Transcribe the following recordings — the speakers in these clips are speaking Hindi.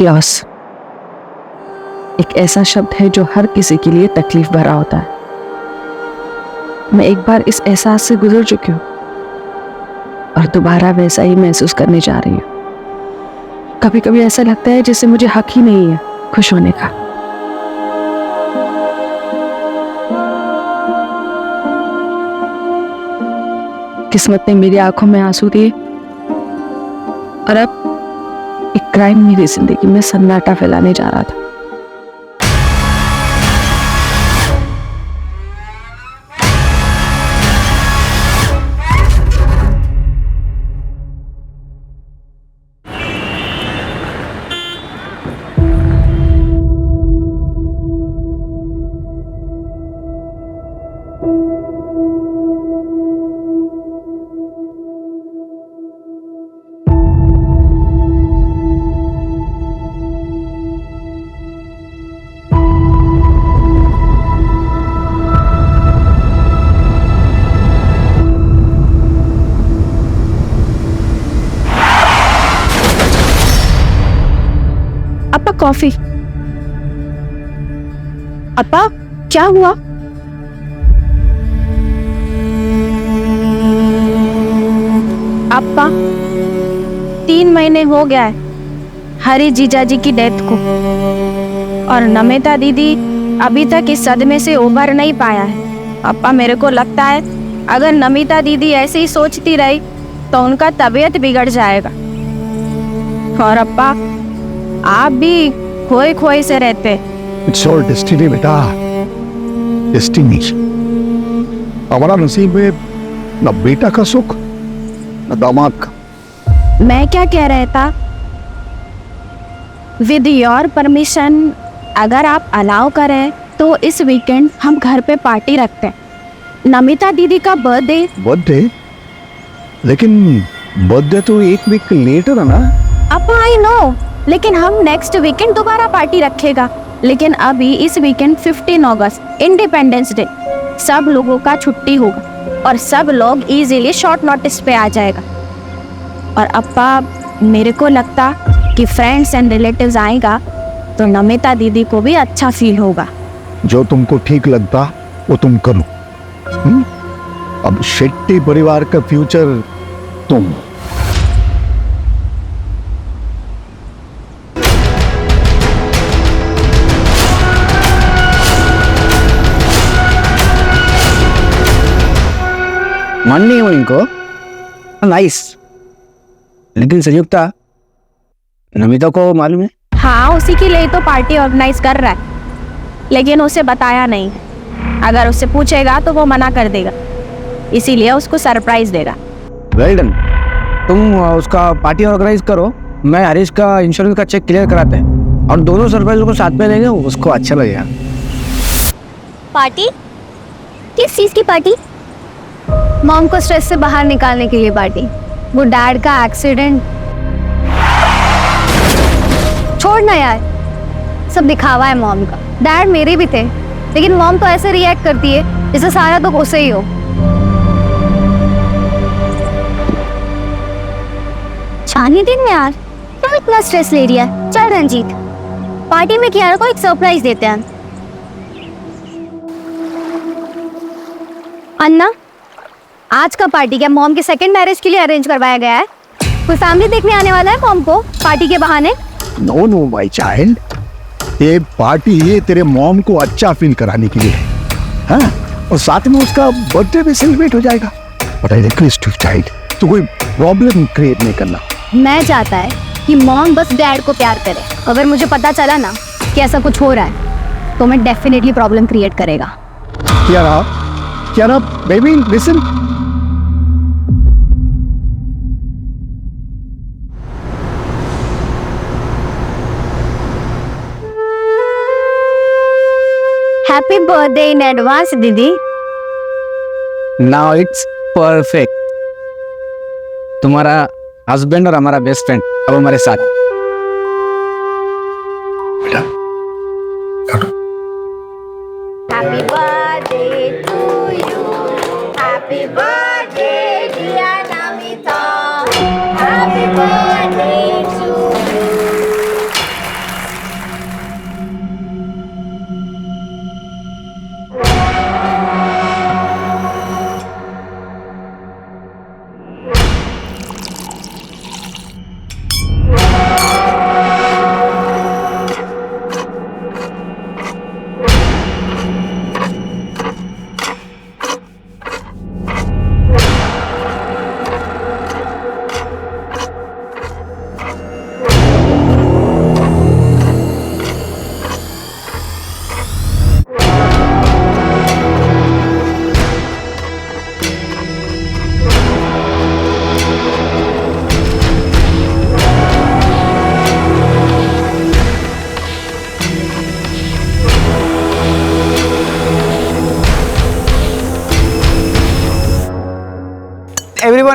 लॉस एक ऐसा शब्द है जो हर किसी के लिए तकलीफ भरा होता है। मैं एक बार इस एहसास से गुजर चुकी हूं और दोबारा वैसा ही महसूस करने जा रही हूं। कभी कभी ऐसा लगता है जैसे मुझे हक ही नहीं है खुश होने का। किस्मत ने मेरी आंखों में आंसू दिए और अब एक क्राइम मेरी जिंदगी में सन्नाटा फैलाने जा रहा था। अपा कॉफी। अपा क्या हुआ? अपा 3 महीने हो गया है हरी जीजाजी की डेथ को और नमिता दीदी अभी तक इस सदमे से उबर नहीं पाया है। अपा मेरे को लगता है अगर नमिता दीदी ऐसे ही सोचती रही तो उनका तबीयत बिगड़ जाएगा। और अपा आप भी खोए खोए से रहते। इट्स ऑल डेस्टिनी बेटा, डेस्टिनी। हमारा नसीब में न बेटा का सुख न दामाद का। मैं क्या कह रहा था, विद योर परमिशन अगर आप अलाउ करें तो इस वीकेंड हम घर पे पार्टी रखते हैं। नमिता दीदी का बर्थडे। बर्थडे? लेकिन बर्थडे तो 1 वीक लेटर है ना। अब आई नो, लेकिन हम नेक्स्ट वीकेंड दोबारा पार्टी रखेगा। लेकिन अभी इस वीकेंड 15 अगस्त इंडिपेंडेंस डे, सब लोगों का छुट्टी होगा और सब लोग इजीली शॉर्ट नोटिस पे आ जाएगा। और अपा मेरे को लगता कि फ्रेंड्स एंड रिलेटिव्स आएगा तो नमिता दीदी को भी अच्छा फील होगा। जो तुमको ठीक लगता वो तुम करो। अब शेट्टी परिवार का फ्यूचर तुम। मान नहीं हो इनको, नाइस। लेकिन संयुक्ता, नमिता को मालूम है? हाँ, उसी के लिए तो पार्टी ऑर्गेनाइज कर रहा है, लेकिन उसे बताया नहीं। अगर उससे पूछेगा तो वो मना कर देगा, इसीलिए उसको सरप्राइज देगा। Well done. तुम उसका पार्टी ऑर्गेनाइज करो, मैं हरीश का इंश्योरेंस का चेक क्लियर कराते हैं और दोनों सरप्राइज को साथ में लेंगे, उसको अच्छा लगेगा। पार्टी? किस चीज की पार्टी? मॉम को स्ट्रेस से बाहर निकालने के लिए पार्टी। वो डैड का एक्सीडेंट। छोड़ ना यार, सब दिखावा है मॉम का। डैड मेरे भी थे, लेकिन मॉम तो ऐसे रिएक्ट करती है जैसे सारा तो उसे ही हो। छानी दिन में यार क्यों इतना स्ट्रेस ले रही है? चल रंजीत, पार्टी में कियारा को एक सरप्राइज देते हैं। अन्ना, आज का पार्टी क्या मॉम के सेकंड मैरिज के लिए अरेंज करवाया गया है? कोई फैमिली देखने आने वाला है मॉम को पार्टी के बहाने? नो नो माय चाइल्ड, ये पार्टी ये तेरे मॉम को अच्छा फील कराने के लिए है। हाँ, और साथ में उसका बर्थडे भी सेलिब्रेट हो जाएगा। But I request you child, तो कोई प्रॉब्लम क्रिएट नहीं करना। मैं चाहता है कि मॉम बस डैड को प्यार करे। अगर मुझे पता चला ना कि ऐसा कुछ हो रहा है तो मैं डेफिनेटली प्रॉब्लम क्रिएट करेगा। क्या baby listen. Happy birthday in advance दीदी। Now it's perfect. तुम्हारा हस्बैंड और हमारा बेस्ट फ्रेंड अब हमारे साथ। Happy birthday to you, happy birthday dear Namita, happy birthday to you,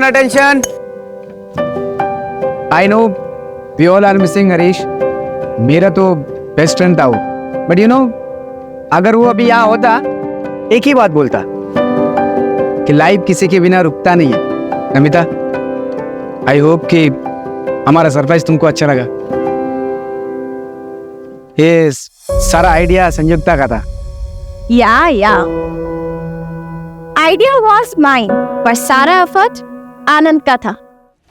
attention. I know we all are missing Harish. मेरा तो बेस्ट फ्रेंड था वो. But you know, अगर वो अभी यहाँ होता, एक ही बात बोलता कि लाइफ किसी के बिना रुकता नहीं है. नमिता, आई होप कि हमारा सरप्राइज तुमको अच्छा लगा. ये सारा आइडिया संयुक्ता का था. Yeah. Idea was mine, पर सारा एफर्ट आनंद का था.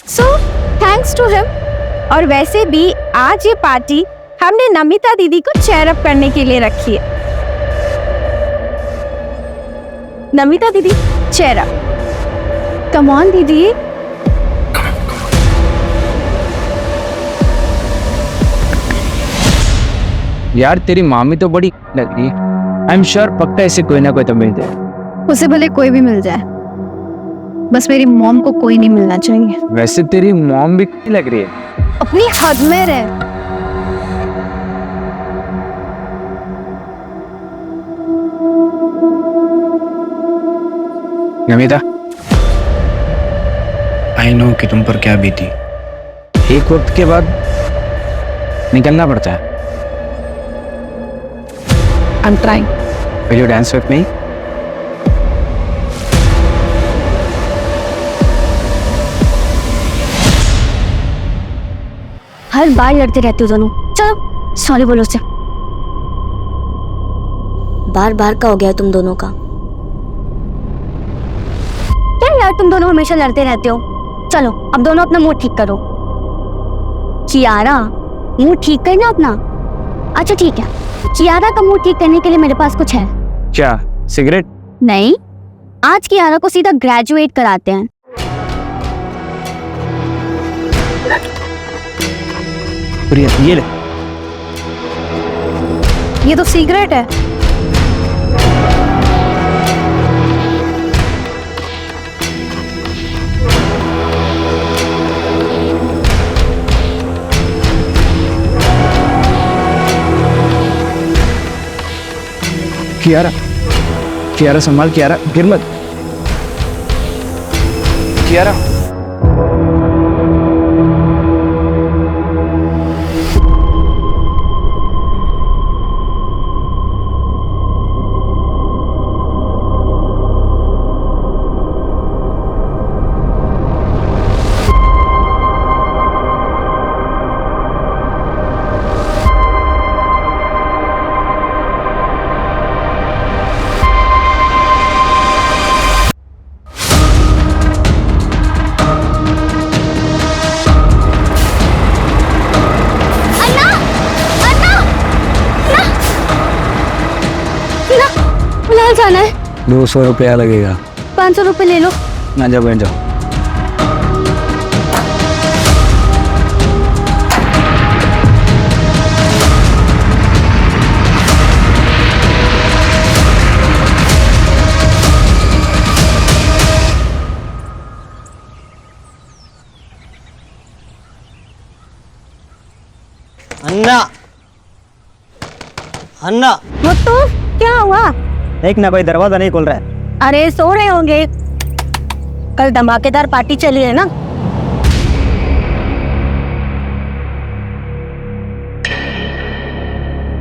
So thanks to him. और वैसे भी आज ये पार्टी हमने नमिता दीदी को चेयर अप करने के लिए रखी है. नमिता दीदी चेयर अप. कम ऑन दीदी. यार तेरी मामी तो बड़ी लग रही है. आई एम श्योर पक्का ऐसे कोई ना कोई तो मिलते हैं. उसे भले कोई भी मिल जाए, बस मेरी मॉम को कोई नहीं मिलना चाहिए. वैसे तेरी मॉम भी कैसी लग रही है. अपनी हद में रहे. नमिता, आई नो कि तुम पर क्या बीती. एक वक्त के बाद निकलना पड़ता है. I'm trying. Will you dance with me? हर बार लड़ते रहते हो दोनों. चलो सॉरी बोलो उसे. बार बार का हो गया तुम दोनों का. क्या यार तुम दोनों हमेशा लड़ते रहते हो. चलो अब दोनों अपना मूड ठीक करो. कियारा, मूड ठीक करना अपना. अच्छा ठीक है, कियारा का मूड ठीक करने के लिए मेरे पास कुछ है. क्या सिगरेट? नहीं, आज कियारा को सीधा ग्रेजुएट कराते हैं. प्रिया ये ले. ये तो सिगरेट है. कियारा, कियारा संभाल. कियारा गिर मत. कियारा. जाना है. 200 रुपया लगेगा. 500 रुपए ले लो. ना जाओ बैठ जाओ. अन्ना, अन्ना, वो तो क्या हुआ? एक ना कोई दरवाजा नहीं खोल रहा है. अरे सो रहे होंगे. कल धमाकेदार पार्टी चली है ना.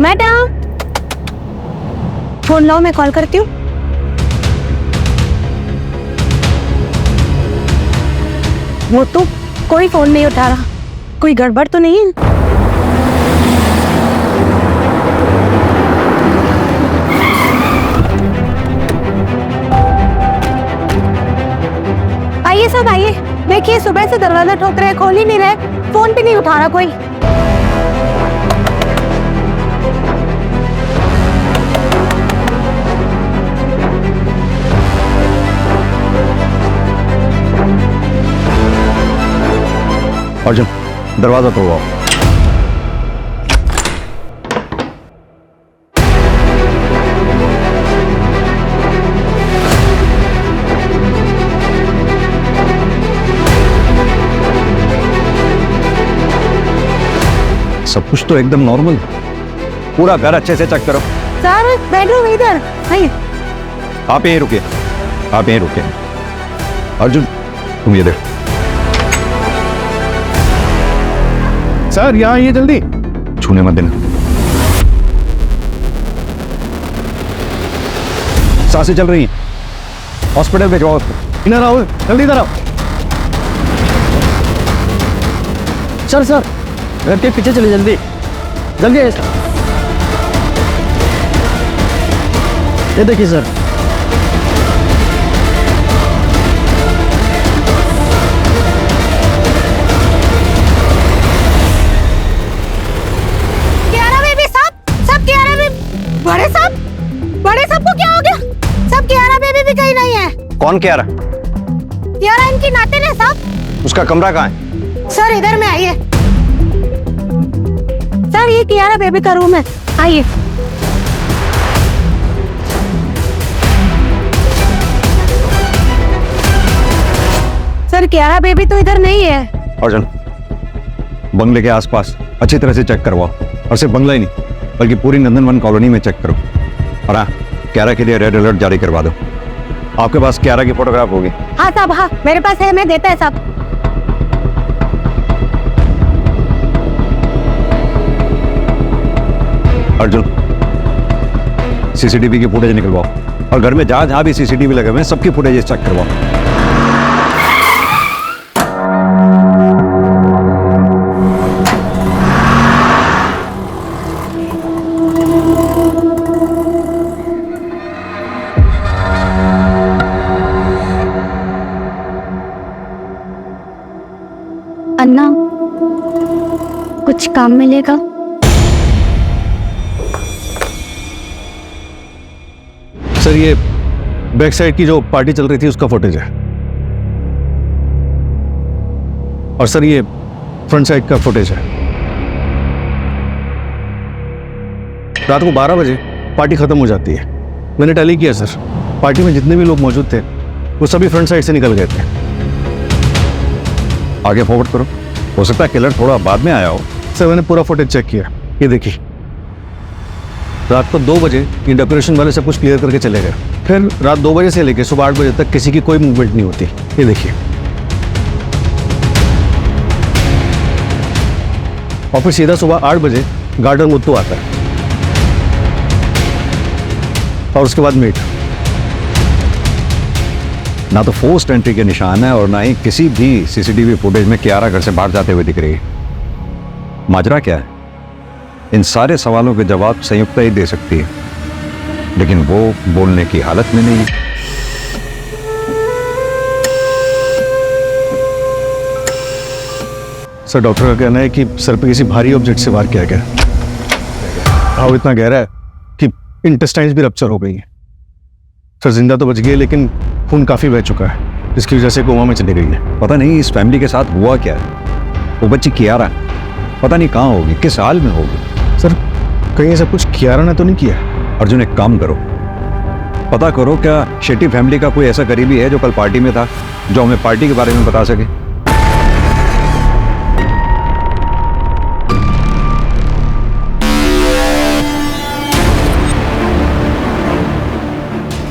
मैडम फोन लाओ, मैं कॉल करती हूँ. वो तो कोई फोन नहीं उठा रहा. कोई गड़बड़ तो नहीं है? आइए सब आइए. देखिए सुबह से दरवाजा ठोक रहे, खोल ही नहीं रहे, फोन भी नहीं उठा रहा कोई. अर्जुन दरवाजा तोड़वाओ. सब कुछ तो एकदम नॉर्मल. पूरा घर अच्छे से चेक करो. सर बेडरूम इधर. आइए. आप यहीं रुकिए, आप यहीं रुकिए. अर्जुन तुम ये देखो। सर यहाँ ये जल्दी। छूने मत देना। सांसें चल रही हैं, हॉस्पिटल भिजवाओ उसको। इधर आओ, जल्दी इधर आओ। सर घर के पीछे चले, जल्दी जल्दी। ये देखिए सर। कियारा बेबी सब कियारा बेबी। बड़े साहब को क्या हो गया? सब कियारा बेबी भी कहीं नहीं है। कौन कह रहा? कियारा इनकी नातिन है साहब। उसका कमरा कहाँ है? सर इधर में आइए। सर ये कियारा बेबी का रूम है, आइए। सर कियारा बेबी तो इधर नहीं है। अर्जुन, बंगले के आसपास अच्छी तरह से चेक करवाओ, और सिर्फ बंगला ही नहीं बल्कि पूरी नंदनवन कॉलोनी में चेक करो। और हाँ, क्यारा के लिए रेड अलर्ट जारी करवा दो। आपके पास क्यारा की फोटोग्राफ होगी? हाँ साहब, हाँ मेरे पास है, मैं देता है साहब। अर्जुन, सीसीटीवी की फुटेज निकलवाओ, और घर में जहां जहां भी सीसीटीवी लगे हुए हैं सबकी फुटेज चेक करवाओ। अन्ना, कुछ काम मिलेगा? सर ये बैक साइड की जो पार्टी चल रही थी उसका फुटेज है, और सर ये फ्रंट साइड का फुटेज है। रात को 12 बजे पार्टी खत्म हो जाती है। मैंने टैली किया सर, पार्टी में जितने भी लोग मौजूद थे वो सभी फ्रंट साइड से निकल गए थे। आगे फॉरवर्ड करो, हो सकता है किलर थोड़ा बाद में आया हो। सर मैंने पूरा फुटेज चेक किया, ये देखिए। रात को 2 बजे ये डेकोरेशन वाले सब कुछ क्लियर करके चले गए। फिर रात 2 बजे से लेकर सुबह 8 बजे तक किसी की कोई मूवमेंट नहीं होती, ये देखिए। और फिर सीधा सुबह 8 बजे गार्डन मुत्तू आता है, और उसके बाद मीट। ना तो फोर्स्ड एंट्री के निशान है और ना ही किसी भी सीसीटीवी फुटेज में कियारा घर से बाहर जाते हुए दिख रही है। माजरा क्या है? इन सारे सवालों के जवाब संयुक्ता ही दे सकती है, लेकिन वो बोलने की हालत में नहीं है। सर डॉक्टर का कहना है कि सर पे किसी भारी ऑब्जेक्ट से वार किया गया। घाव इतना गहरा है कि इंटेस्टाइन्स भी रप्चर हो गई है। सर जिंदा तो बच गई, लेकिन खून काफी बह चुका है, जिसकी वजह से कोमा में चली गई है। पता नहीं इस फैमिली के साथ हुआ क्या है। वो बच्ची कियारा पता नहीं कहाँ होगी, किस हाल में होगी। सर कहीं ऐसा कुछ कियारा ने तो नहीं किया? अर्जुन, एक काम करो, पता करो क्या शेट्टी फैमिली का कोई ऐसा करीबी है जो कल पार्टी में था, जो हमें पार्टी के बारे में बता सके।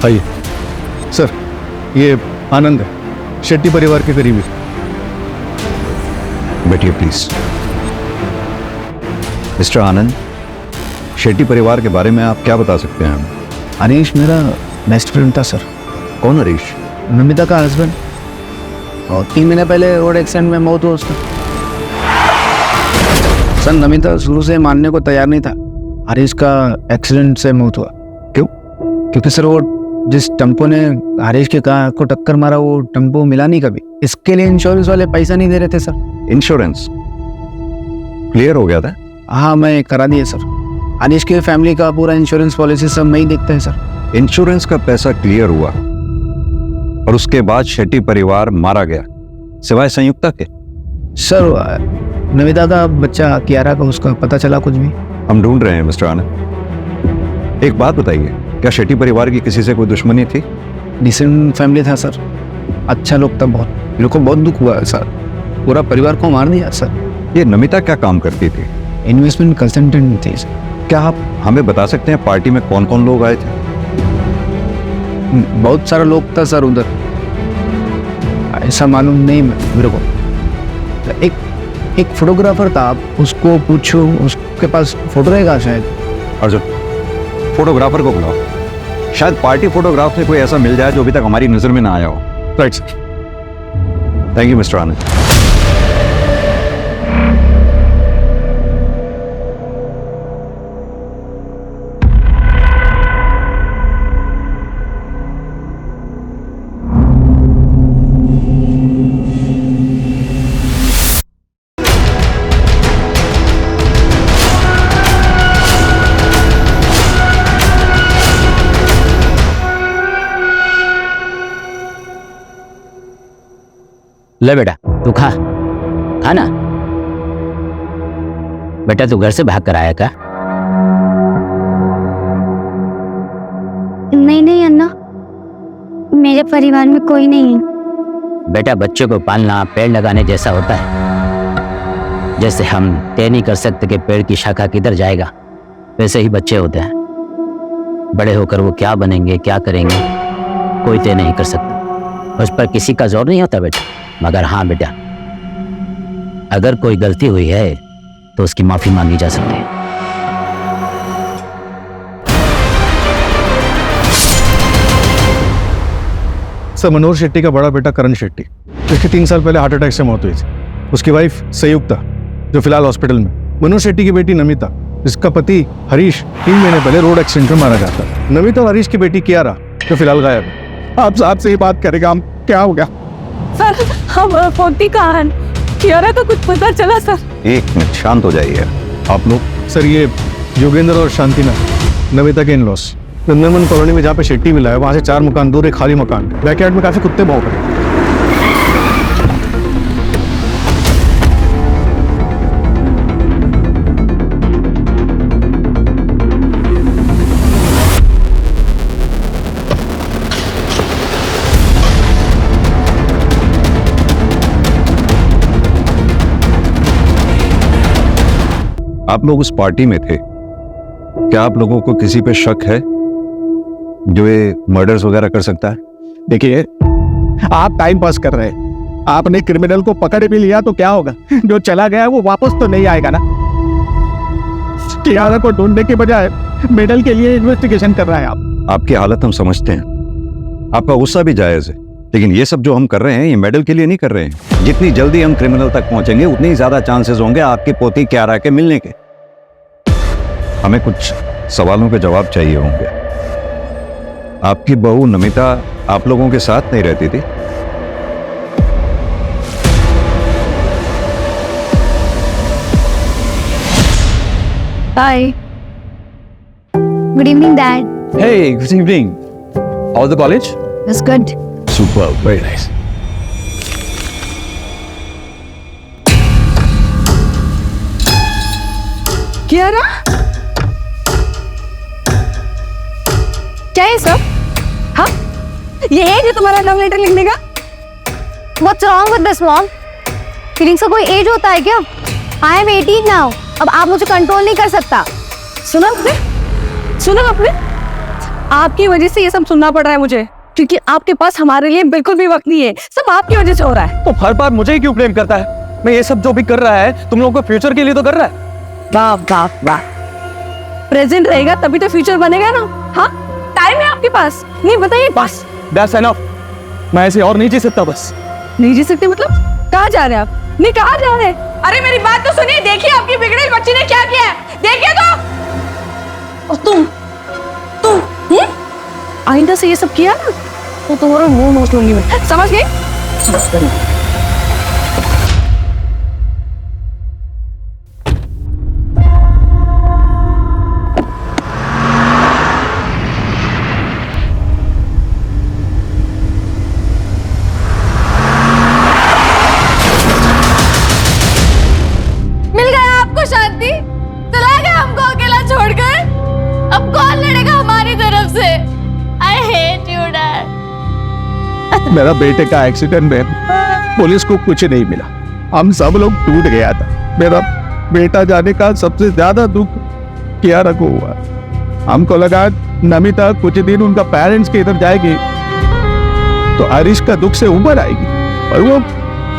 आइए सर, ये आनंद है, शेट्टी परिवार के करीबी। बैठिए प्लीज। मिस्टर आनंद, शेट्टी परिवार के बारे में आप क्या बता सकते हैं हमें? हरीश मेरा बेस्ट फ्रेंड था सर। कौन हरीश? नमिता का हस्बैंड, और 3 महीने पहले रोड एक्सीडेंट में मौत हुआ उसका। सर नमिता शुरू से मानने को तैयार नहीं था हरीश का एक्सीडेंट से मौत हुआ। क्यों? क्योंकि सर वो जिस टेम्पो ने हरीश के कार को टक्कर मारा वो टेम्पो मिला नहीं कभी। इसके लिए इंश्योरेंस वाले पैसा नहीं दे रहे थे सर। इंश्योरेंस क्लियर हो गया था? हाँ मैं करा दिया सर। हरीश के फैमिली का पूरा इंश्योरेंस पॉलिसी सब मैं ही देखता है सर। इंश्योरेंस का पैसा क्लियर हुआ और उसके बाद शेट्टी परिवार मारा गया, सिवाय संयुक्ता के? सर नमिता का बच्चा कियारा का उसका पता चला कुछ भी? हम ढूंढ रहे हैं मिस्टर आनंद। एक बात बताइए, क्या शेट्टी परिवार की किसी से कोई दुश्मनी थी? डिसेंट फैमिली था सर, अच्छा लोग था बहुत। मेरे को बहुत दुख हुआ है सर, पूरा परिवार को मार दिया सर। ये नमिता क्या काम करती थी? इन्वेस्टमेंट कंसल्टेंट थी सर। क्या आप हमें बता सकते हैं पार्टी में कौन कौन लोग आए थे? बहुत सारा लोग था सर उधर। ऐसा मालूम नहीं मेरे को। एक फोटोग्राफर था, उसको पूछो, उसके पास फोटो रहेगा शायद। अर्जुन, फोटोग्राफर को बुलाओ, शायद पार्टी फोटोग्राफ में कोई ऐसा मिल जाए जो अभी तक हमारी नजर में ना आया हो। Right sir. Thank you mister Anand. ले बेटा तू खा ना। बेटा तू घर से भाग कर आया क्या? नहीं नहीं अन्ना, मेरे परिवार में कोई नहीं है। बेटा बच्चों को पालना पेड़ लगाने जैसा होता है। जैसे हम तय नहीं कर सकते कि पेड़ की शाखा किधर जाएगा, वैसे ही बच्चे होते हैं। बड़े होकर वो क्या बनेंगे, क्या करेंगे, कोई तय नहीं कर सकता। उस पर किसी का जोर नहीं होता बेटा। मगर हाँ बेटा, अगर कोई गलती हुई है तो उसकी माफी मांगी जा सकती है। सर, मनोहर शेट्टी का बड़ा बेटा करण शेट्टी, जिसकी 3 साल पहले हार्ट अटैक से मौत हुई थी। उसकी वाइफ संयुक्ता, जो फिलहाल हॉस्पिटल में। मनोहर शेट्टी की बेटी नमिता, जिसका पति हरीश 3 महीने पहले रोड एक्सीडेंट में मारा जाता। नमिता और हरीश की बेटी कियारा, जो फिलहाल गायब है। आप साहब से ही बात करेगा, हम क्या हो गया? सर हम फोटी कहाँ हैं? कियारा का कुछ पता चला सर? एक मिनट, शांत हो जाइए आप लोग। सर, ये योगेंद्र और शांतिना नमिता के इन-लॉस नंदनवन कॉलोनी में जहाँ पे शेट्टी मिला है, वहाँ से 4 मकान दूर एक खाली मकान, बैकयार्ड में काफी कुत्ते भौंक रहे हैं। आप लोग उस पार्टी में थे, क्या आप लोगों को किसी पे शक है जो ये मर्डर्स वगैरह कर सकता है? देखिए, आप टाइम पास कर रहे हैं। आपने क्रिमिनल को पकड़ भी लिया तो क्या होगा? जो चला गया वो वापस तो नहीं आएगा ना। कियारा को ढूंढने के बजाय मेडल के लिए इन्वेस्टिगेशन कर रहे हैं आप। आपकी हालत हम समझते हैं, आपका गुस्सा भी जायज है, लेकिन ये सब जो हम कर रहे हैं ये मेडल के लिए नहीं कर रहे हैं। जितनी जल्दी हम क्रिमिनल तक पहुंचेंगे उतनी ही ज्यादा चांसेस होंगे आपकी पोती कियारा के मिलने के। हमें कुछ सवालों के जवाब चाहिए होंगे। आपकी बहू नमिता आप लोगों के साथ नहीं रहती थी? Hi, good evening dad. Hey, good evening. All the college? It's good. Super, very nice. Kiara, क्या है सब? हाँ, ये है जो तुम्हारा लव लेटर लिखने का? What's wrong with this mom? Feelings का कोई एज होता है क्या? I am 18 now. अब आप मुझे कंट्रोल नहीं कर सकता। सुना आपने? आपकी वजह से ये सब सुनना पड़ रहा है मुझे, क्योंकि आपके पास हमारे लिए बिल्कुल भी वक्त नहीं है। सब आपकी वजह से हो रहा है। तो हर बार मुझे ही क्यों ब्लेम करता है? मैं ये सब जो भी कर रहा है तुम लोगों को फ्यूचर के लिए तो कर रहा है। वाह वाह वाह, प्रेजेंट रहेगा तभी तो फ्यूचर बनेगा ना। हाँ, टाइम है आपके पास, नहीं बताइए। बस, that's enough. मैं ऐसे और नहीं जी सकता। बस नहीं जी सकते मतलब? कहाँ जा रहे हैं आप? नहीं, कहाँ जा रहे हैं? अरे मेरी बात तो सुनिए। देखिए आपकी बिगड़ेल बच्ची ने क्या किया है, देखिए तो। और तुम आइंदा से ये सब किया ना तो तुम्हारा मुंह नोच लूंगी मैं, समझ गई? मिल गया आपको शांति? चला गया हमको अकेला छोड़कर? अब कौन लड़ेगा हमारी तरफ से? I hate you, Dad. मेरा बेटे का एक्सीडेंट में पुलिस को कुछ नहीं मिला, हम सब लोग टूट गया था। मेरा बेटा जाने का सबसे ज्यादा दुख कियारा को हुआ। हमको लगा नमिता कुछ दिन उनका पेरेंट्स के इधर जाएगी तो हरीश का दुख से उबर आएगी, और वो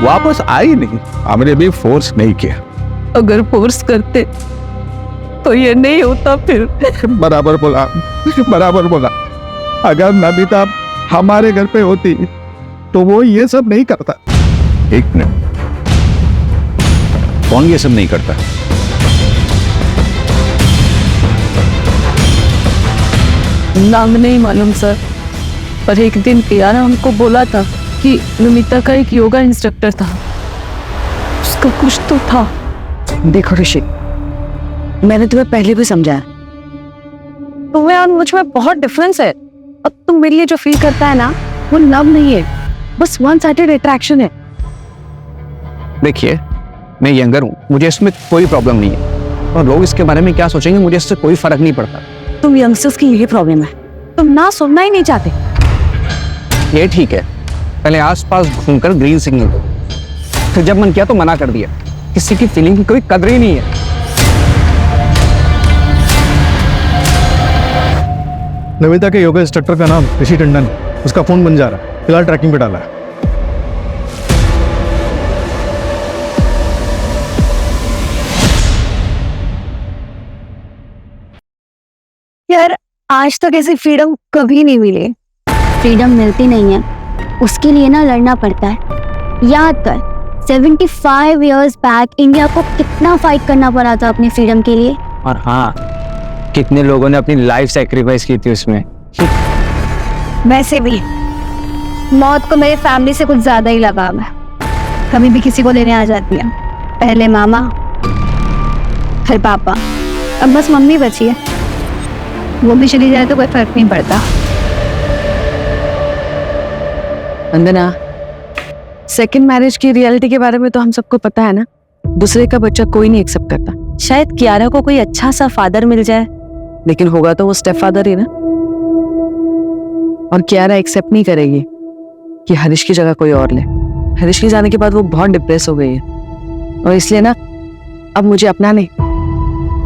वापस आई नहीं। हमने भी फोर्स नहीं किया। अगर फोर्स करते तो ये नहीं होता फिर। बराबर बोला, बराबर बोला। अगर नमिता हमारे घर पे होती तो वो ये सब नहीं करता। एक मिनट, कौन ये सब नहीं करता? नाम नहीं मालूम सर, पर एक दिन कियारा हमको बोला था कि नमिता का एक योगा इंस्ट्रक्टर था, उसका कुछ तो था। देखो ऋषि, मैंने तुम्हें पहले भी समझाया, तुम्हें और मुझ में बहुत डिफरेंस है। अब तुम मेरे लिए जो फील करता है ना, वो लव नहीं है, बस वन साइडेड अट्रैक्शन है। देखिए, मैं यंगर हूँ, मुझे इसमें कोई प्रॉब्लम नहीं है, और लोग इसके बारे में क्या सोचेंगे मुझे इससे कोई फर्क नहीं पड़ता। तुम यंगस्टर्स की यही प्रॉब्लम है, तुम ना सुनना ही नहीं चाहते। ये ठीक है, पहले आसपास घूमकर ग्रीन सिग्नल दो, फिर जब मन किया तो मना कर दिया। किसी की फीलिंग की कोई कदर ही नहीं है। नमिता के योगा इंस्ट्रक्टर का नाम ऋषि टंडन, उसका फोन बन जा रहा है, फिलहाल ट्रैकिंग पे डाला है। यार आज तक ऐसी फ्रीडम कभी नहीं मिली। फ्रीडम मिलती नहीं है, उसके लिए ना लड़ना पड़ता है। याद कर 75 इयर्स बैक इंडिया को कितना फाइट करना पड़ा था अपनी फ्रीडम के लिए। और हाँ, कितने लोगों ने अपनी लाइफ सैक्रिफाइस की थी उसमें। वैसे भी मौत को मेरे फैमिली से कुछ ज्यादा ही लगाव है। कभी भी किसी को लेने आ जाती है, पहले मामा फिर पापा, अब बस मम्मी बची है। वो भी चली जाए तो कोई फर्क नहीं पड़ता। वंदना, सेकंड मैरिज की रियलिटी के बारे में तो हम सबको पता है ना। दूसरे का बच्चा कोई नहीं एक्सेप्ट करता। शायद कियारा को कोई अच्छा सा फादर मिल जाए, लेकिन होगा तो वो स्टेप फादर ही ना। और कियारा एक्सेप्ट नहीं करेगी कि हरीश की जगह कोई और ले। हरीश के जाने के बाद वो बहुत डिप्रेस हो गई है, और इसलिए ना अब मुझे अपना नहीं,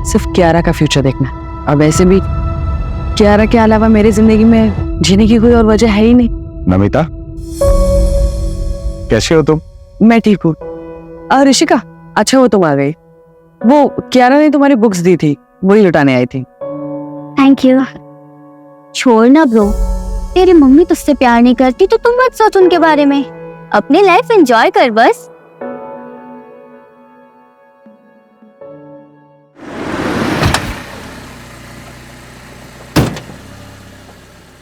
सिर्फ कियारा का फ्यूचर देखना। और वैसे भी कियारा के अलावा मेरी जिंदगी में जीने की कोई और वजह है ही नहीं। नमिता, कैसे हो तुम? मैं ठीक हूँ। ऋषिका, अच्छा वो तुम आ गई। वो कियारा ने तुम्हारी बुक्स दी थी, वही लुटाने आई थी। Thank you. छोड़ ना ब्रो, तेरी मम्मी तुझसे प्यार नहीं करती तो तुम मत सोच उनके बारे में। अपनी लाइफ एंजॉय कर बस।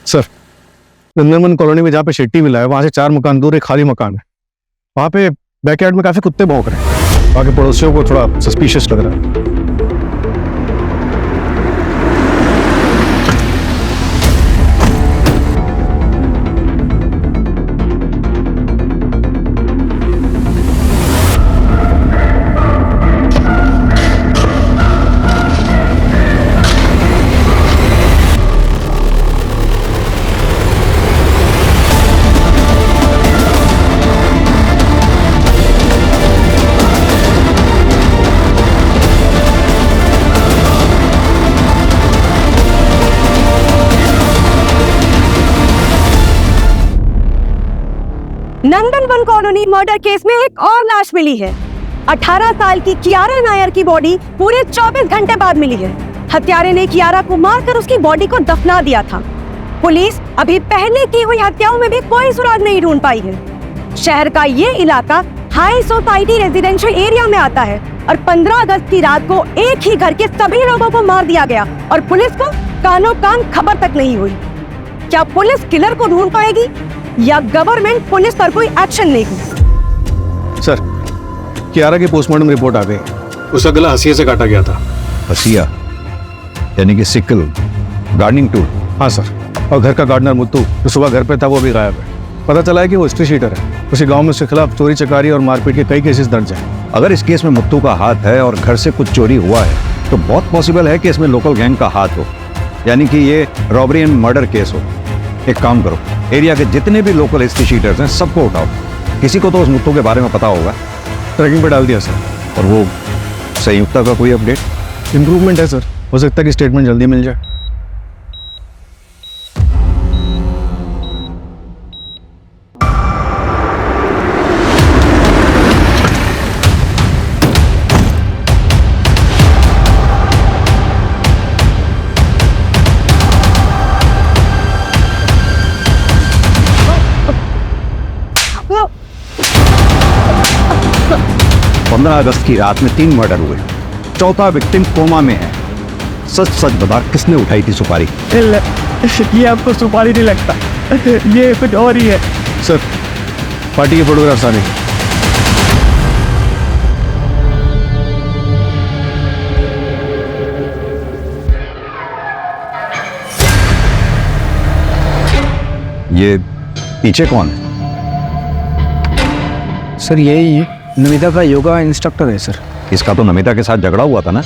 सर, नंदनवन कॉलोनी में जहाँ पे शेट्टी मिला है, वहां से 4 मकान दूर एक खाली मकान है। वहां पे बैकयार्ड में काफी कुत्ते भौंक रहे हैं। वहां के पड़ोसियों को थोड़ा सस्पिशियस लग रहा है। नंदनवन कॉलोनी मर्डर केस में एक और लाश मिली है। 18 साल की कियारा नायर की बॉडी पूरे 24 घंटे बाद मिली है। हत्यारे ने कियारा को मारकर उसकी बॉडी को दफना दिया था। पुलिस अभी पहले की हुई हत्याओं में भी कोई सुराग नहीं ढूंढ पाई है। शहर का ये इलाका हाई सोसाइटी रेजिडेंशियल एरिया में आता है, और 15 अगस्त की रात को एक ही घर के सभी लोगों को मार दिया गया, और पुलिस को कानो कान खबर तक नहीं हुई। क्या पुलिस किलर को ढूंढ पाएगी, या गवर्नमेंट पुलिस पर कोई एक्शन लेगी? सर, कियारा की पोस्टमार्टम रिपोर्ट आ गई। उसका गला हंसिया से काटा गया था। हसिया यानी कि सिकल, गार्डनिंग टूल। हाँ सर, और घर का गार्डनर मुत्तू जो सुबह घर पे था वो भी गायब है। पता चला है कि वो हिस्ट्री शीटर है। उसी गांव में उसके खिलाफ चोरी चकारी और मारपीट के कई केसेस दर्ज हैं। अगर इस केस में मुत्तू का हाथ है और घर से कुछ चोरी हुआ है तो बहुत पॉसिबल है कि इसमें लोकल गैंग का हाथ हो, यानी कि ये रॉबरी एंड मर्डर केस हो। एक काम करो, एरिया के जितने भी लोकल हिस्ट्री शीटर्स हैं सबको उठाओ। किसी को तो उस मुत्तू के बारे में पता होगा। ट्रैकिंग पे डाल दिया सर। और वो संयुक्ता का कोई अपडेट? इम्प्रूवमेंट है सर, हो सकता है कि स्टेटमेंट जल्दी मिल जाए। 15 अगस्त की रात में 3 मर्डर हुए, चौथा विक्टिम कोमा में है। सच सच बता, किसने उठाई थी सुपारी? ये आपको सुपारी नहीं लगता, ये कुछ और ही है। सर पार्टी के फोटोग्राफ्स आने। ये पीछे कौन है? सर यही नमिता का योगा इंस्ट्रक्टर है सर। इसका तो नमिता के साथ झगड़ा हुआ था ना,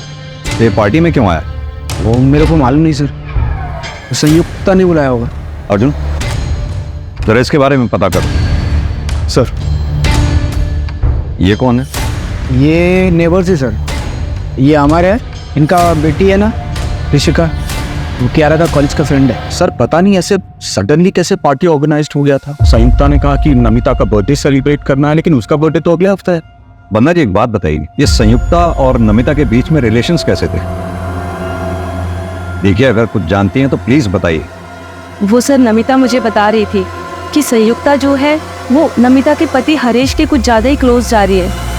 ये पार्टी में क्यों आया? वो मेरे को मालूम नहीं सर, संयुक्ता ने बुलाया होगा। अर्जुन, जरा इसके बारे में पता कर। सर ये कौन है? ये नेबर्स है सर, ये हमारे है, इनका बेटी है ना ऋषिका, वो कियारा का कॉलेज का फ्रेंड है। सर पता नहीं ऐसे सडनली कैसे पार्टी ऑर्गेनाइज हो गया था। संयुक्ता ने कहा कि नमिता का बर्थडे सेलिब्रेट करना है, लेकिन उसका बर्थडे तो अगले हफ्ते है। बंदा जी एक बात बताइए, ये संयुक्ता और नमिता के बीच में रिलेशंस कैसे थे? देखिए अगर कुछ जानती हैं तो प्लीज बताइए। वो सर नमिता मुझे बता रही थी कि संयुक्ता जो है वो नमिता के पति हरीश के कुछ ज्यादा ही क्लोज जा रही है।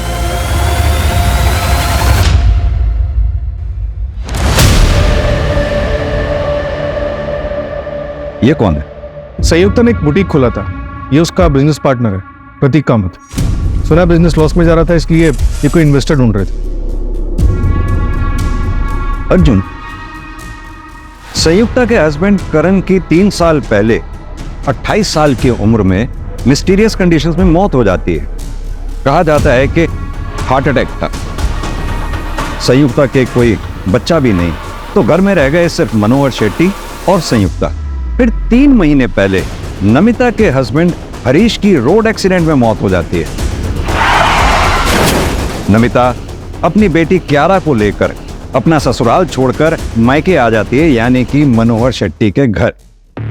ये कौन है? संयुक्ता ने एक बुटीक खोला था, ये उसका बिजनेस पार्टनर है प्रतीक कामत। सुना बिजनेस लॉस में जा रहा था, इसलिए ये कोई इन्वेस्टर ढूंढ रहे थे। अर्जुन, संयुक्ता के हस्बैंड करण की 3 साल पहले 28 साल की उम्र में मिस्टीरियस कंडीशंस में मौत हो जाती है। कहा जाता है कि हार्ट अटैक था। संयुक्ता के कोई बच्चा भी नहीं, तो घर में रह गए सिर्फ मनोहर शेट्टी और संयुक्ता। फिर 3 महीने पहले नमिता के हस्बैंड हरीश की रोड एक्सीडेंट में मौत हो जाती है। नमिता अपनी बेटी कियारा को लेकर अपना ससुराल छोड़कर मायके आ जाती है, यानी कि मनोहर शेट्टी के घर।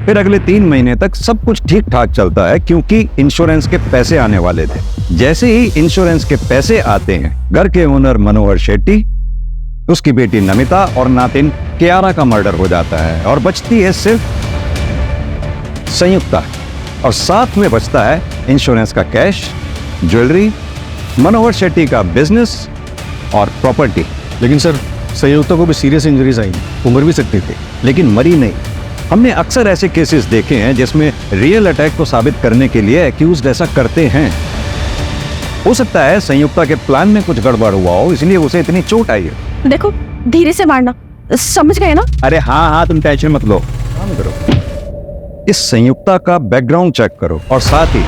फिर अगले 3 महीने तक सब कुछ ठीक ठाक चलता है, क्योंकि इंश्योरेंस के पैसे आने वाले थे। जैसे ही इंश्योरेंस के पैसे आते हैं, घर के ओनर मनोहर शेट्टी, उसकी बेटी नमिता और नातिन कियारा का मर्डर हो जाता है और बचती है सिर्फ संयुक्ता, और साथ में बचता है इंश्योरेंस का कैश, ज्वेलरी, मनोहर शेट्टी का बिजनेस और प्रॉपर्टी। लेकिन सर संयुक्ता को भी सीरियस इंजरीज आई, उम्र भी सकती थी, लेकिन मरी नहीं। हमने अक्सर ऐसे केसेस देखे हैं जिसमें रियल अटैक को साबित करने के लिए एक्यूज्ड ऐसा करते हैं। हो सकता है संयुक्ता के प्लान में कुछ गड़बड़ हुआ हो, इसलिए उसे इतनी चोट आई है। देखो धीरे से मारना, समझ गए ना? अरे हाँ, तुम टेंशन मत लो, काम करो। इस संयुक्ता का बैकग्राउंड चेक करो और साथ ही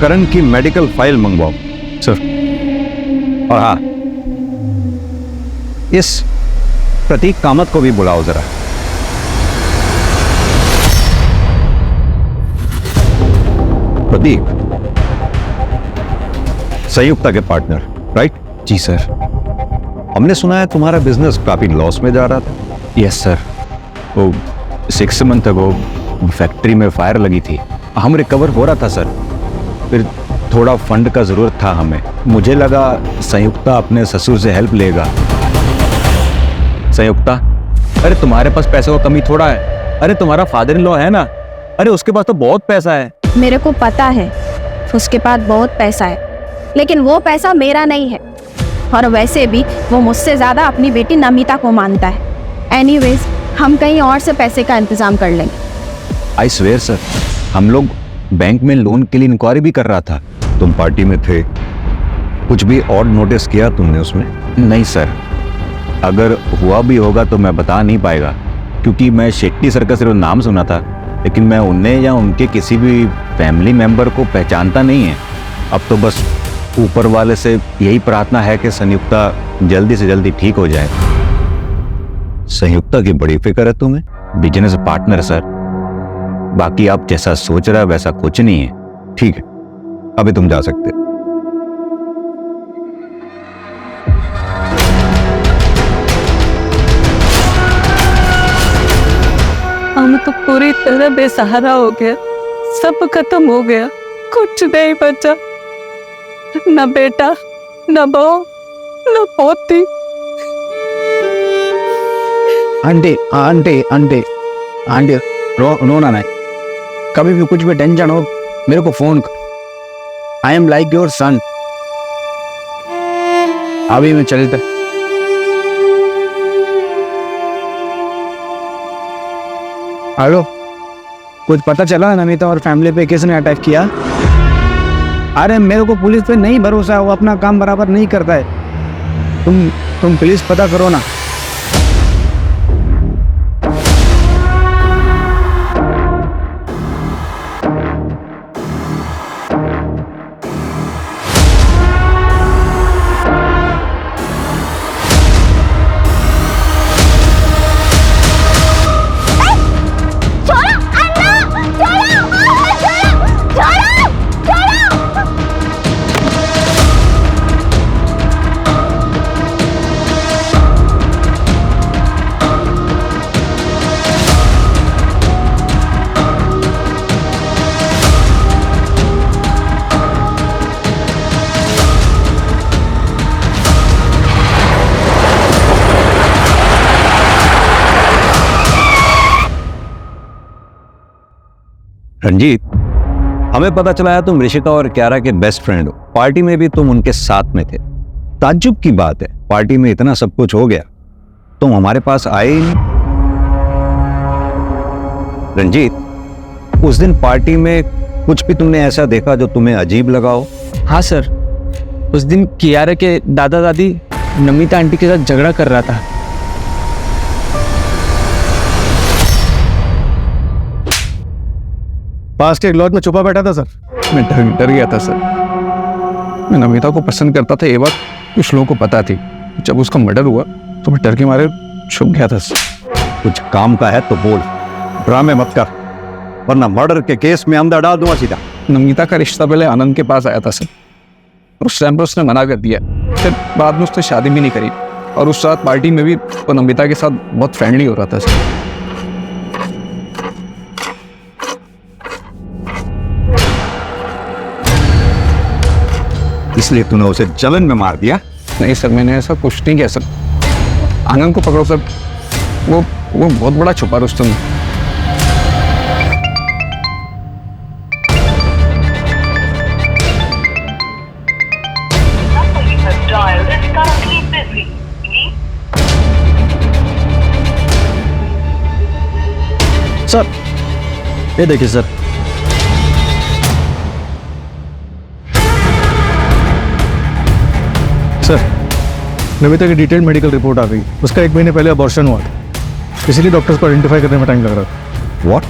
करण की मेडिकल फाइल मंगवाओ। सर। और हाँ, इस प्रतीक कामत को भी बुलाओ जरा। प्रतीक, संयुक्ता के पार्टनर, राइट? जी सर। हमने सुना है तुम्हारा बिजनेस काफी लॉस में जा रहा था। यस सर, वो 6 मंथ अगो फैक्ट्री में फायर लगी थी, हम रिकवर हो रहा था सर। फिर थोड़ा फंड का जरूरत था हमें, मुझे लगा संयुक्ता अपने ससुर से हेल्प लेगा। संयुक्ता, अरे तुम्हारे पास पैसे का कमी थोड़ा है, अरे तुम्हारा फादर इन लॉ है ना, अरे उसके पास तो बहुत पैसा है। मेरे को पता है उसके पास बहुत पैसा है, लेकिन वो पैसा मेरा नहीं है, और वैसे भी वो मुझसे ज्यादा अपनी बेटी नमिता को मानता है। एनीवेज, हम कहीं और से पैसे का इंतजाम कर लेंगे। आई स्वेयर सर, हम लोग बैंक में लोन के लिए इंक्वायरी भी कर रहा था। तुम पार्टी में थे, कुछ भी और नोटिस किया तुमने उसमें? नहीं सर, अगर हुआ भी होगा तो मैं बता नहीं पाएगा, क्योंकि मैं शेट्टी सर का सिर्फ नाम सुना था, लेकिन मैं उन्हें या उनके किसी भी फैमिली मेंबर को पहचानता नहीं है। अब तो बस ऊपर वाले से यही प्रार्थना है कि संयुक्ता जल्दी से जल्दी ठीक हो जाए। संयुक्ता की बड़ी फिक्र है तुम्हें? बिजनेस पार्टनर सर, बाकी आप जैसा सोच रहे वैसा कुछ नहीं है। ठीक है, अभी तुम जा सकते हो। हम तो पूरी तरह बेसहारा हो गया, सब खत्म हो गया, कुछ नहीं बचा, न बेटा, न बहू, न पोती। आंटी आंटी आंटी आंटी, रोना नहीं, कभी भी कुछ भी टेंशन हो मेरे को फोन कर। I am like your son. अभी मैं चलता। हेलो, कुछ पता चला नमिता और फैमिली पे किसने अटैक किया? अरे मेरे को पुलिस पे नहीं भरोसा है, वो अपना काम बराबर नहीं करता है। तुम प्लीज पता करो ना। रंजीत, हमें पता चला है तुम ऋषिका और क्यारा के बेस्ट फ्रेंड हो। पार्टी में भी तुम उनके साथ में थे। ताज्जुब की बात है, पार्टी में इतना सब कुछ हो गया, तुम हमारे पास आए ही नहीं। रंजीत, उस दिन पार्टी में कुछ भी तुमने ऐसा देखा जो तुम्हें अजीब लगा हो? हाँ सर, उस दिन कियारा के दादा दादी नमिता आंटी के साथ झगड़ा कर रहा था। पास के एक लॉज में छुपा बैठा था सर। मैं डर गया था सर। मैं नमिता को पसंद करता था, ये बात कुछ लोगों को पता थी। जब उसका मर्डर हुआ तो मैं डर के मारे छुप गया था सर। कुछ काम का है तो बोल, ड्रामे मत कर, वरना मर्डर के केस में अंदर डाल दूंगा सीधा। नमिता का रिश्ता पहले आनंद के पास आया था सर, और उस टाइम पर उसने मना कर दिया। फिर बाद में उसने शादी भी नहीं करी, और उस रात पार्टी में भी वो नमिता के साथ बहुत फ्रेंडली हो रहा था सर। इसलिए तूने उसे जलन में मार दिया? नहीं सर, मैंने ऐसा कुछ नहीं किया सर। आनंद को पकड़ो सर, वो बहुत बड़ा छुपा रुस्तम है। सर ये देखिए सर, सर, नमिता की डिटेल्ड मेडिकल रिपोर्ट आ गई। उसका 1 महीने पहले अबॉर्शन हुआ था, इसीलिए डॉक्टर्स को आइडेंटिफाई करने में टाइम लग रहा था। व्हाट?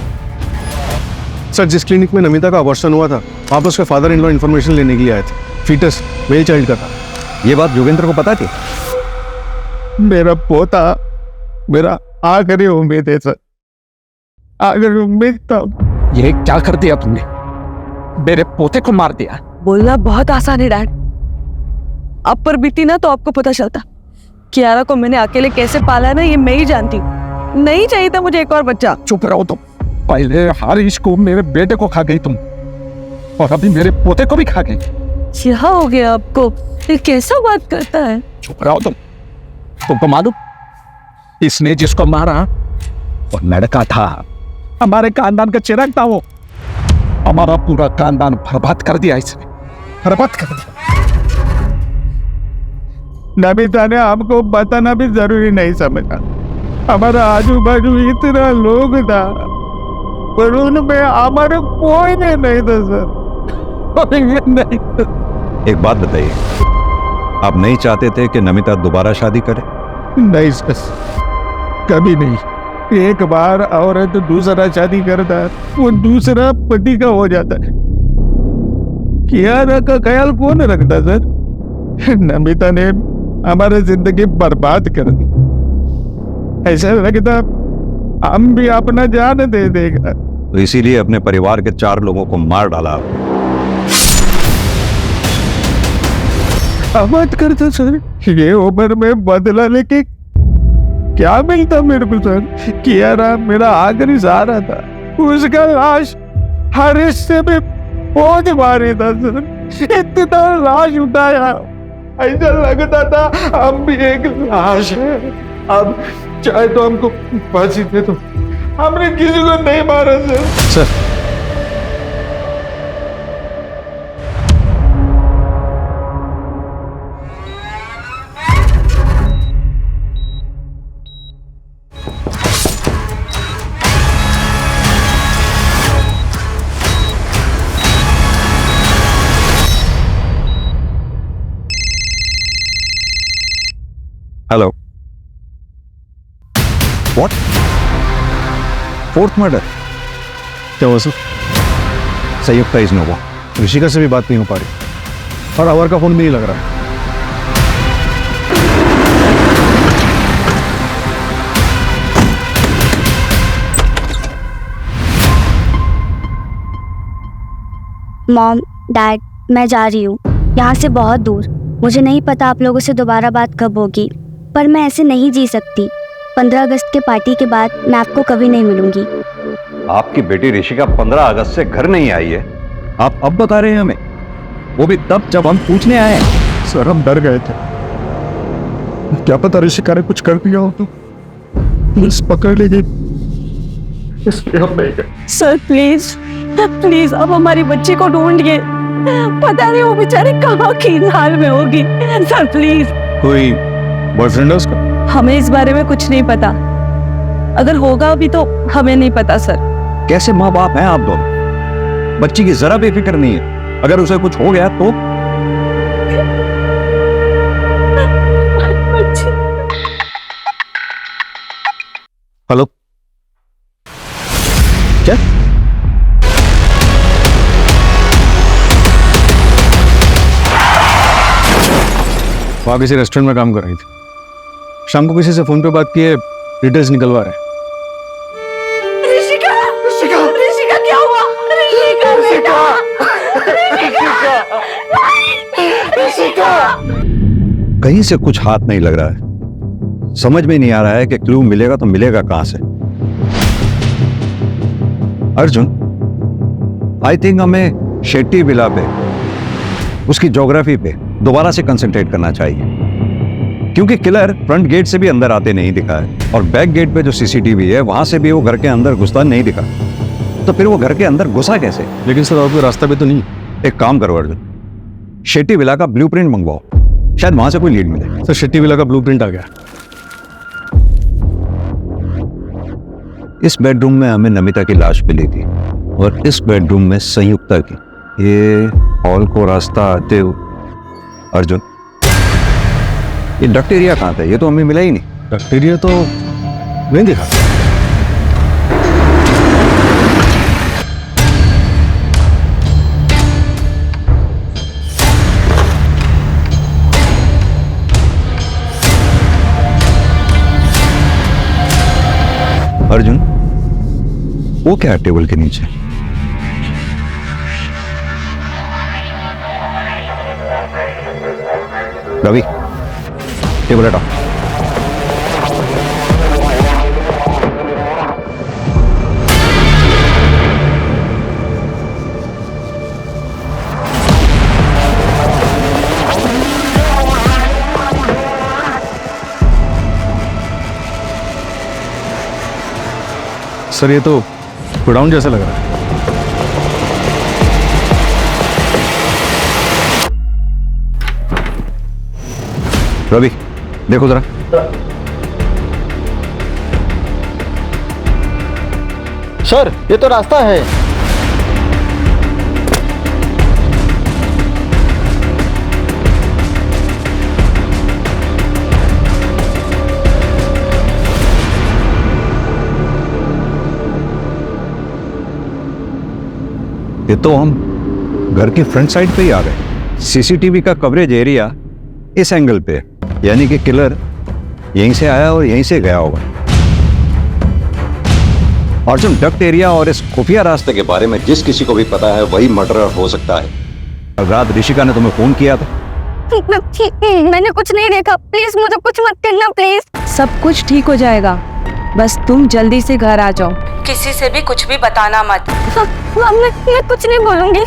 सर, जिस क्लिनिक में नमिता का अबॉर्शन हुआ था, वहाँ पर उसके फादर इन लॉ इन्फॉर्मेशन लेने के लिए आए थे। फीटस मेल चाइल्ड का था। ये बात जोगेंद्र को पता थी? मेरा पोता मेरा आखिरी उम्मीद है सर, आखिरी उम्मीद था। ये क्या कर दिया तुमने? मेरे पोते को मार दिया। बोलना बहुत आसान है डैड, अब पर बीती ना तो आपको पता चलता। कियारा को मैंने अकेले कैसे पाला है ना, ये मैं ही जानती हूँ। नहीं चाहिए था मुझे एक और बच्चा। चुप रहो तुम। पहले हारिश को, मेरे बेटे को खा गई तुम, और अभी मेरे पोते को भी खा गई। क्या हो गया आपको? ये कैसा बात करता है? चुप रहो तुम। तुमको मालूम, इसने जिसको मारा वो लड़का था, हमारे खानदान का चिराग था। वो हमारा पूरा खानदान बर्बाद कर दिया इसने, बर्बाद कर दिया। नमिता ने हमको बताना भी जरूरी नहीं समझा। हमारा आजू बाजू इतना लोग था, पर उनमें हमारे कोई नहीं था सर। एक बात बताइए, आप नहीं चाहते थे कि नमिता दोबारा शादी करे? नहीं सर, कभी नहीं। एक बार औरत दूसरा शादी करता है, वो दूसरा पति का हो जाता है। कियारा का ख्याल कौन रखता सर? नमिता ने हमारी जिंदगी बर्बाद कर दी। ऐसा लगता हम भी अपना जान दे देगा। तो इसीलिए अपने परिवार के 4 लोगों को मार डाला। मत करता सर, ये उम्र में बदला लेके क्या मिलता मेरे को सर? कियारा मेरा आखिरी सहारा था, उसका लाश हर हिस्से में पहुंच मारे था सर। इतना लाश उठाया, ऐसा लगता था हम भी एक लाश है। अब चाहे तो हमको फांसी दे दो, हमने किसी को नहीं मारा सर। व्हाट? Fourth murder? क्या हुआ sir? Sanyukta is no. Rishika से भी बात नहीं हो पा रही और अवर का फोन भी नहीं लग रहा है। मॉम, डैड, मैं जा रही हूँ यहाँ से बहुत दूर। मुझे नहीं पता आप लोगों से दोबारा बात कब होगी, पर मैं ऐसे नहीं जी सकती। 15 अगस्त के पार्टी के बाद मैं आपको कभी नहीं मिलूंगी। आपकी बेटी ऋषिका 15 अगस्त से घर नहीं आई है, आप अब बता रहे हैं हमें? वो भी तब जब हम पूछने आए हैं। सर हम डर गए थे, क्या पता ऋषिका ने कुछ कर दिया हो तो पुलिस पकड़ ले गई, इसलिए हम नहीं गए। सर प्लीज प्लीज अब हमारी बच्ची को ढूंढिए। पता नहीं वो बेचारे कहाँ की हाल में होगी। Sir please. कोई बॉयफ्रेंड है उसका? हमें इस बारे में कुछ नहीं पता, अगर होगा भी तो हमें नहीं पता सर। कैसे माँ बाप हैं आप दोनों? बच्ची की जरा भी फिक्र नहीं है, अगर उसे कुछ हो गया तो? हेलो, क्या? वहाँ किसी रेस्टोरेंट में काम कर रही थी, शाम को किसी से फोन पे बात किए, डिटेल्स निकलवा रहे हैं। ऋषिका, ऋषिका, ऋषिका क्या हुआ? ऋषिका बेटा, ऋषिका। कहीं से कुछ हाथ नहीं लग रहा है, समझ में नहीं आ रहा है कि क्लू मिलेगा तो मिलेगा कहां से। अर्जुन, आई थिंक हमें शेट्टी विला पे, उसकी ज्योग्राफी पे दोबारा से कंसंट्रेट करना चाहिए, क्योंकि किलर फ्रंट गेट से भी अंदर आते नहीं दिखा है और बैक गेट पे जो सीसीटीवी है वहां से भी वो घर के अंदर घुसता नहीं दिखा, तो फिर वो घर के अंदर घुसा कैसे? लेकिन सर और कोई रास्ता भी तो नहीं। एक काम करो अर्जुन, शेट्टी विला का ब्लूप्रिंट मंगवाओ, शायद वहां से कोई लीड मिले। सर शेट्टी विला का ब्लूप्रिंट आ गया। इस बेडरूम में हमें नमिता की लाश मिली थी और इस बेडरूम में संयुक्ता की। ये हॉल को रास्ता आते हुए अर्जुन, ये डक्ट एरिया कहाँ था? ये तो हमें मिला ही नहीं। डक्ट एरिया तो नहीं दिखा। अर्जुन, वो क्या है टेबल के नीचे? रवि, टेबल हटाओ। सर ये तो गोडाउन जैसा लग रहा है। रवि देखो जरा। सर ये तो रास्ता है। ये तो हम घर के फ्रंट साइड पे ही आ गए। सीसीटीवी का कवरेज एरिया इस एंगल पे, यानी कि किलर यहीं से आया और यहीं से गया होगा। अर्जुन, डक्ट एरिया और इस खुफिया रास्ते के बारे में जिस किसी को भी पता है वही मर्डरर हो सकता है। कल रात ऋषिका ने तुम्हें फोन किया था? मैंने कुछ नहीं देखा, प्लीज मुझे कुछ मत करना प्लीज। सब कुछ ठीक हो जाएगा, बस तुम जल्दी से घर आ जाओ। किसी से भी कुछ भी बताना मत। मैं कुछ नहीं बोलूंगी।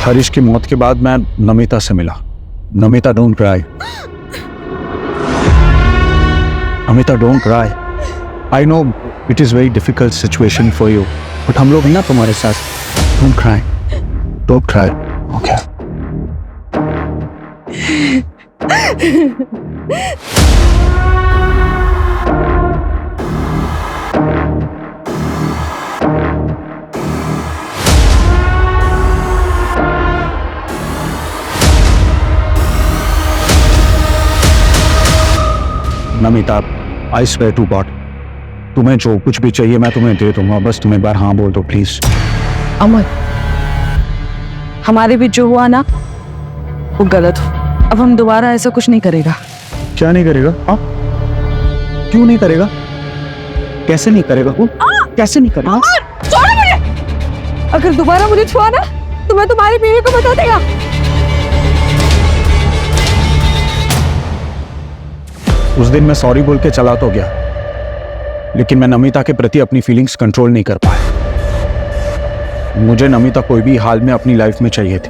हरीश की मौत के बाद मैं नमिता से मिला। Namita don't cry, Namita don't cry. I know it is very difficult situation for you, but हम लोग हैं ना तुम्हारे साथ। Don't cry, don't cry, okay? Namita, I swear to God, तुम्हें जो कुछ भी चाहिए मैं तुम्हें दे दूंगा, बस तुम एक बार हाँ बोल दो प्लीज। अमर, हमारे बीच जो हुआ ना वो गलत हो। अब हम दोबारा ऐसा कुछ नहीं करेगा। क्या नहीं करेगा? हाँ, क्यों नहीं करेगा? कैसे नहीं करेगा? कैसे नहीं करेगा? छोड़ो मुझे! अगर दोबारा मुझे छुआ ना तो मैं तुम्हारी बीवी को बता देगा। उस दिन मैं सॉरी बोल के चला तो गया, लेकिन मैं नमिता के प्रति अपनी फीलिंग्स कंट्रोल नहीं कर पाया। मुझे नमिता कोई भी हाल में अपनी लाइफ में चाहिए थी।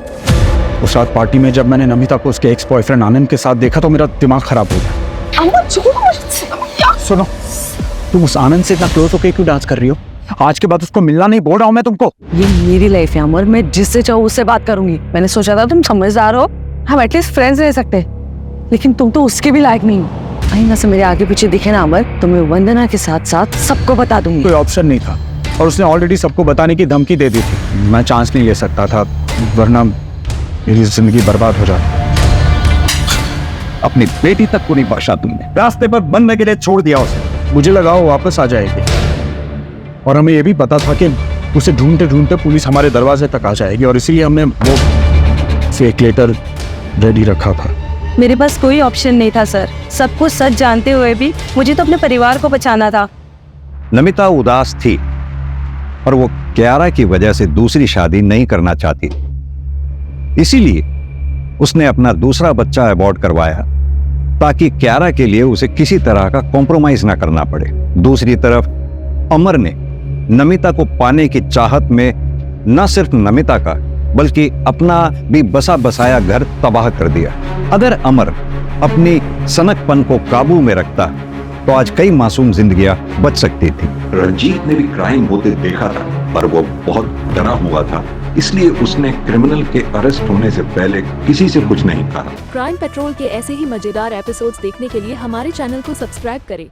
उस रात पार्टी में जब मैंने नमिता को उसके एक्स बॉयफ्रेंड आनंद के साथ देखा तो मेरा दिमाग खराब हो गया। सुनो, तुम उस आनंद से इतना क्लोज होकर क्यों डांस कर रही हो? आज के बाद उसको मिलना नहीं बोल रहा हूं मैं तुमको। ये मेरी लाइफ है अमर, मैं जिससे चाहूँ उससे बात करूंगी। मैंने सोचा था तुम समझदार हो, हम एटलीस्ट फ्रेंड्स रह सकते, लेकिन तुम तो उसके भी लायक नहीं हो। कहीं से मेरे आगे पीछे दिखे ना अमर, तो मैं वंदना के साथ साथ सबको बता दूंगी। कोई ऑप्शन नहीं था और उसने ऑलरेडी सबको बताने की धमकी दे दी थी। मैं चांस नहीं ले सकता था, वरना मेरी जिंदगी बर्बाद हो जाती। अपनी बेटी तक को नहीं बख्शा तुमने, रास्ते पर बनने के लिए छोड़ दिया उसे। मुझे लगा वो वापस आ जाएगी और हमें ये भी पता था कि उसे ढूंढते ढूंढते पुलिस हमारे दरवाजे तक आ जाएगी, और इसीलिए हमने वो फेक लेटर रेडी रखा था। मेरे पास कोई ऑप्शन नहीं था सर। सब कुछ सच जानते हुए भी मुझे तो अपने परिवार को बचाना था। नमिता उदास थी और वो क्यारा की वजह से दूसरी शादी नहीं करना चाहती, इसीलिए उसने अपना दूसरा बच्चा अबॉर्ट करवाया ताकि क्यारा के लिए उसे किसी तरह का कॉम्प्रोमाइज ना करना पड़े। दूसरी तरफ अमर ने नमिता को पाने की चाहत में न सिर्फ नमिता का बल्कि अपना भी बसा बसाया घर तबाह कर दिया। अगर अमर अपनी सनकपन को काबू में रखता तो आज कई मासूम जिंदगियां बच सकती थी। रंजीत ने भी क्राइम होते देखा था, पर वो बहुत डरा हुआ था, इसलिए उसने क्रिमिनल के अरेस्ट होने से पहले किसी से कुछ नहीं कहा। क्राइम पेट्रोल के ऐसे ही मजेदार एपिसोड्स देखने के लिए हमारे चैनल को सब्सक्राइब करें